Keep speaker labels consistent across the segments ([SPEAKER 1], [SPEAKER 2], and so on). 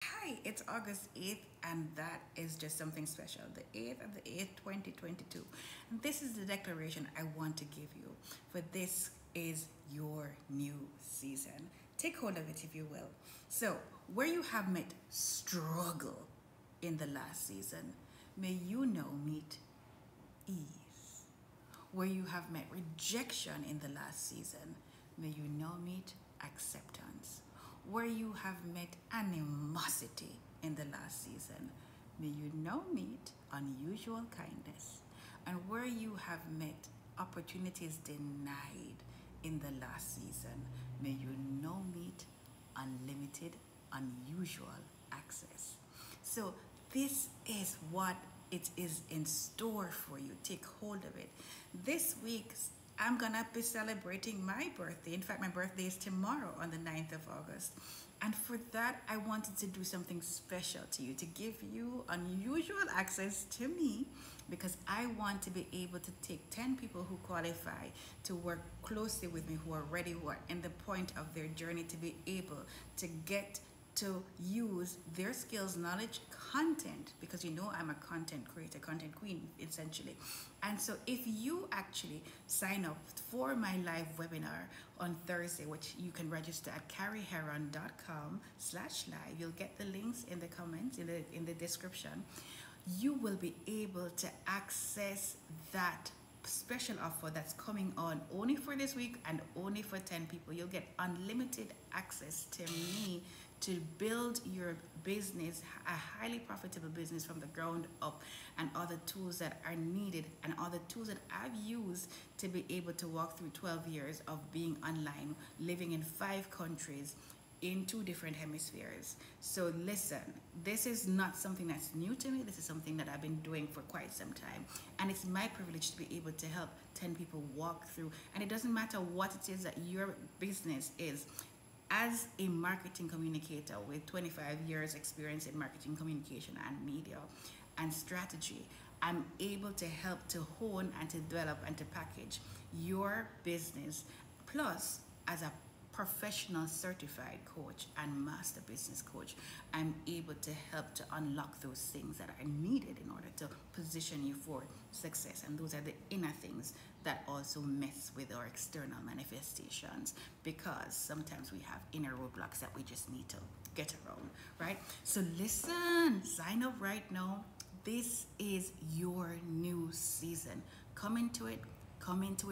[SPEAKER 1] Hi, it's August 8th, and that is just something special. The 8th of the 8th, 2022. And this is the declaration I want to give you, for this is your new season. Take hold of it, if you will. So, where you have met struggle in the last season, may you now meet ease. Where you have met rejection in the last season, may you now meet acceptance. Where you have met animosity in the last season, may you now meet unusual kindness. And where you have met opportunities denied in the last season, may you now meet unlimited, unusual access. So, this is what it is in store for you. Take hold of it. This week, I'm gonna be celebrating my birthday. In fact, my birthday is tomorrow on the 9th of August. And for that, I wanted to do something special to you, to give you unusual access to me, because I want to be able to take 10 people who qualify to work closely with me, who are ready, who are in the point of their journey to be able to get to use their skills, knowledge, content, because you know I'm a content creator, content queen, essentially. And so if you actually sign up for my live webinar on Thursday, which you can register at carrieheron.com/live, you'll get the links in the comments, in the description. You will be able to access that special offer that's coming on only for this week and only for 10 people. You'll get unlimited access to me to build your business, a highly profitable business from the ground up, and other tools that are needed, and other tools that I've used to be able to walk through 12 years of being online, living in 5 countries, in 2 different hemispheres. So listen, this is not something that's new to me. This is something that I've been doing for quite some time. And it's my privilege to be able to help 10 people walk through. And it doesn't matter what it is that your business is. As a marketing communicator with 25 years experience in marketing communication and media and strategy, I'm able to help to hone and to develop and to package your business. Plus, as a professional certified coach and master business coach, I'm able to help to unlock those things that are needed in order to position you for success. And those are the inner things that also mess with our external manifestations, because sometimes we have inner roadblocks that we just need to get around, right? So listen, sign up right now. This is your new season. Come into it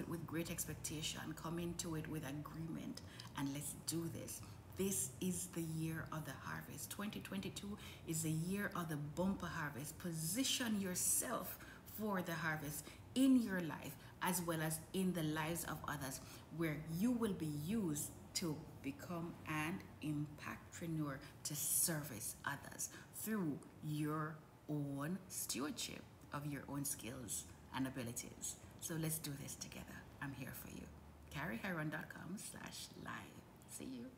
[SPEAKER 1] with great expectation, come into it with agreement, and let's do this. This is the year of the harvest. 2022 is the year of the bumper harvest. Position yourself for the harvest in your life as well as in the lives of others, where you will be used to become an impactpreneur, to service others through your own stewardship of your own skills and abilities. So let's do this together. I'm here for you. carrieheron.com/live. See you.